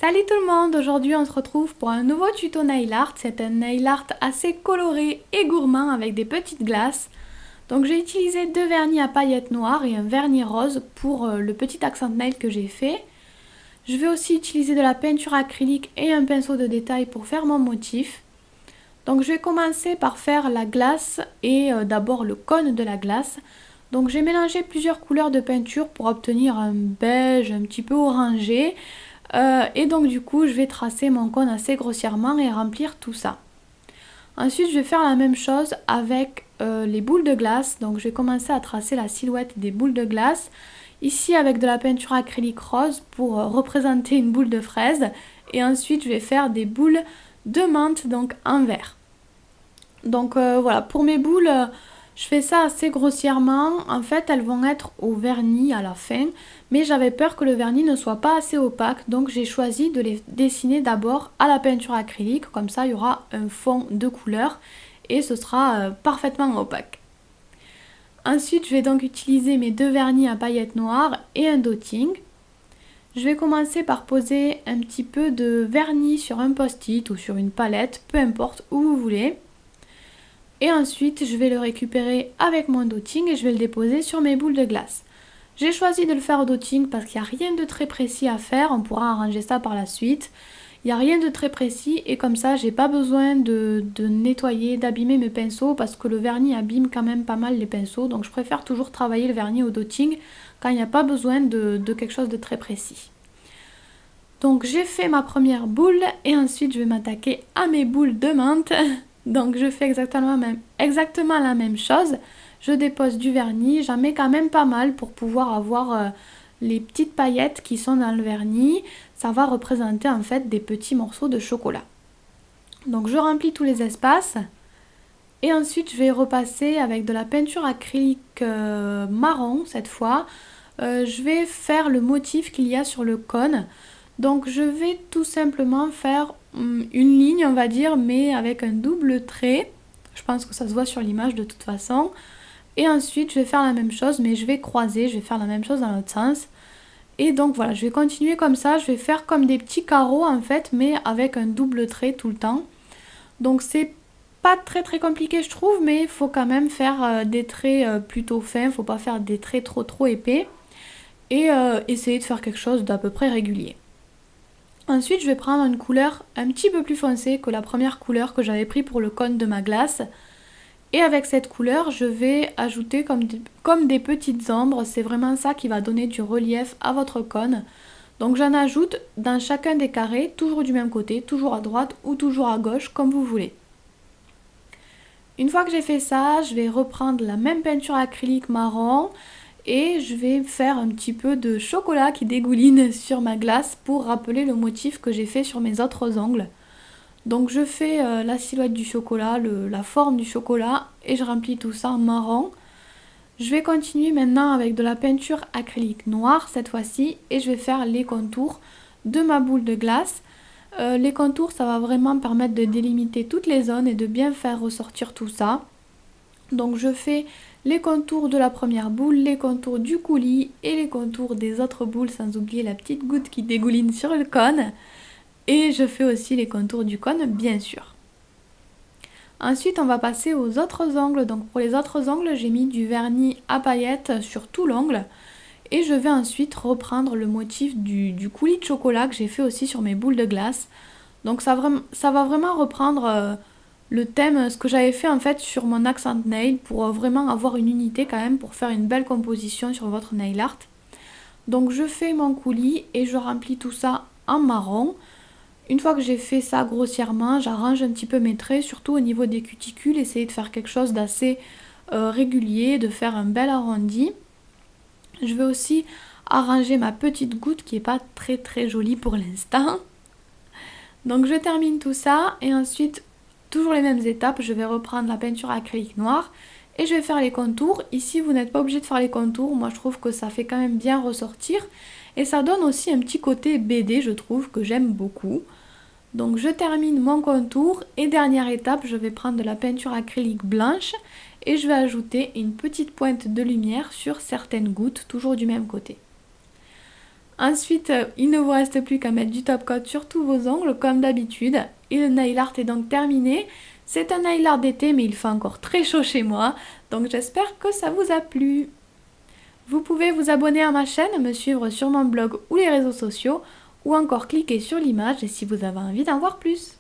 Salut tout le monde, aujourd'hui on se retrouve pour un nouveau tuto nail art. C'est un nail art assez coloré et gourmand avec des petites glaces. Donc j'ai utilisé deux vernis à paillettes noires et un vernis rose pour le petit accent nail que j'ai fait. Je vais aussi utiliser de la peinture acrylique et un pinceau de détail pour faire mon motif. Donc je vais commencer par faire la glace et d'abord le cône de la glace. Donc j'ai mélangé plusieurs couleurs de peinture pour obtenir un beige un petit peu orangé. Et donc du coup je vais tracer mon cône assez grossièrement et remplir tout ça. Ensuite je vais faire la même chose avec les boules de glace. Donc je vais commencer à tracer la silhouette des boules de glace. Ici avec de la peinture acrylique rose pour représenter une boule de fraise. Et ensuite je vais faire des boules de menthe donc en vert. Donc voilà, pour mes boules, je fais ça assez grossièrement. En fait, elles vont être au vernis à la fin, mais j'avais peur que le vernis ne soit pas assez opaque, donc j'ai choisi de les dessiner d'abord à la peinture acrylique, comme ça il y aura un fond de couleur et ce sera parfaitement opaque. Ensuite, je vais donc utiliser mes deux vernis à paillettes noires et un dotting. Je vais commencer par poser un petit peu de vernis sur un post-it ou sur une palette, peu importe où vous voulez. Et ensuite, je vais le récupérer avec mon dotting et je vais le déposer sur mes boules de glace. J'ai choisi de le faire au dotting parce qu'il n'y a rien de très précis à faire. On pourra arranger ça par la suite. Il n'y a rien de très précis et comme ça, j'ai pas besoin de nettoyer, d'abîmer mes pinceaux parce que le vernis abîme quand même pas mal les pinceaux. Donc je préfère toujours travailler le vernis au dotting quand il n'y a pas besoin de quelque chose de très précis. Donc j'ai fait ma première boule et ensuite je vais m'attaquer à mes boules de menthe. Donc je fais exactement la même chose. Je dépose du vernis, j'en mets quand même pas mal pour pouvoir avoir les petites paillettes qui sont dans le vernis. Ça va représenter en fait des petits morceaux de chocolat. Donc je remplis tous les espaces. Et ensuite je vais repasser avec de la peinture acrylique marron cette fois. Je vais faire le motif qu'il y a sur le cône. Donc je vais tout simplement faire une ligne on va dire mais avec un double trait. Je pense que ça se voit sur l'image de toute façon. Et ensuite je vais faire la même chose mais je vais croiser, je vais faire la même chose dans l'autre sens. Et donc voilà, je vais continuer comme ça, je vais faire comme des petits carreaux en fait mais avec un double trait tout le temps. Donc c'est pas très compliqué je trouve mais il faut quand même faire des traits plutôt fins, il ne faut pas faire des traits trop épais. Et essayer de faire quelque chose d'à peu près régulier. Ensuite, je vais prendre une couleur un petit peu plus foncée que la première couleur que j'avais pris pour le cône de ma glace. Et avec cette couleur, je vais ajouter comme des petites ombres. C'est vraiment ça qui va donner du relief à votre cône. Donc j'en ajoute dans chacun des carrés, toujours du même côté, toujours à droite ou toujours à gauche, comme vous voulez. Une fois que j'ai fait ça, je vais reprendre la même peinture acrylique marron. Et je vais faire un petit peu de chocolat qui dégouline sur ma glace pour rappeler le motif que j'ai fait sur mes autres ongles. Donc je fais la silhouette du chocolat, la forme du chocolat et je remplis tout ça en marron. Je vais continuer maintenant avec de la peinture acrylique noire cette fois-ci et je vais faire les contours de ma boule de glace. Les contours, ça va vraiment permettre de délimiter toutes les zones et de bien faire ressortir tout ça. Donc je fais les contours de la première boule, les contours du coulis et les contours des autres boules sans oublier la petite goutte qui dégouline sur le cône. Et je fais aussi les contours du cône bien sûr. Ensuite on va passer aux autres ongles. Donc pour les autres ongles j'ai mis du vernis à paillettes sur tout l'ongle. Et je vais ensuite reprendre le motif du coulis de chocolat que j'ai fait aussi sur mes boules de glace. Donc ça va vraiment reprendre le thème, ce que j'avais fait en fait sur mon accent nail pour vraiment avoir une unité quand même pour faire une belle composition sur votre nail art. Donc je fais mon coulis et je remplis tout ça en marron. Une fois que j'ai fait ça grossièrement, j'arrange un petit peu mes traits, surtout au niveau des cuticules, essayer de faire quelque chose d'assez régulier, de faire un bel arrondi. Je vais aussi arranger ma petite goutte qui n'est pas très jolie pour l'instant. Donc je termine tout ça et ensuite toujours les mêmes étapes, je vais reprendre la peinture acrylique noire et je vais faire les contours. Ici vous n'êtes pas obligé de faire les contours, moi je trouve que ça fait quand même bien ressortir et ça donne aussi un petit côté BD je trouve que j'aime beaucoup. Donc je termine mon contour et dernière étape, je vais prendre de la peinture acrylique blanche et je vais ajouter une petite pointe de lumière sur certaines gouttes, toujours du même côté. Ensuite, il ne vous reste plus qu'à mettre du top coat sur tous vos ongles comme d'habitude. Et le nail art est donc terminé. C'est un nail art d'été mais il fait encore très chaud chez moi. Donc j'espère que ça vous a plu. Vous pouvez vous abonner à ma chaîne, me suivre sur mon blog ou les réseaux sociaux ou encore cliquer sur l'image si vous avez envie d'en voir plus.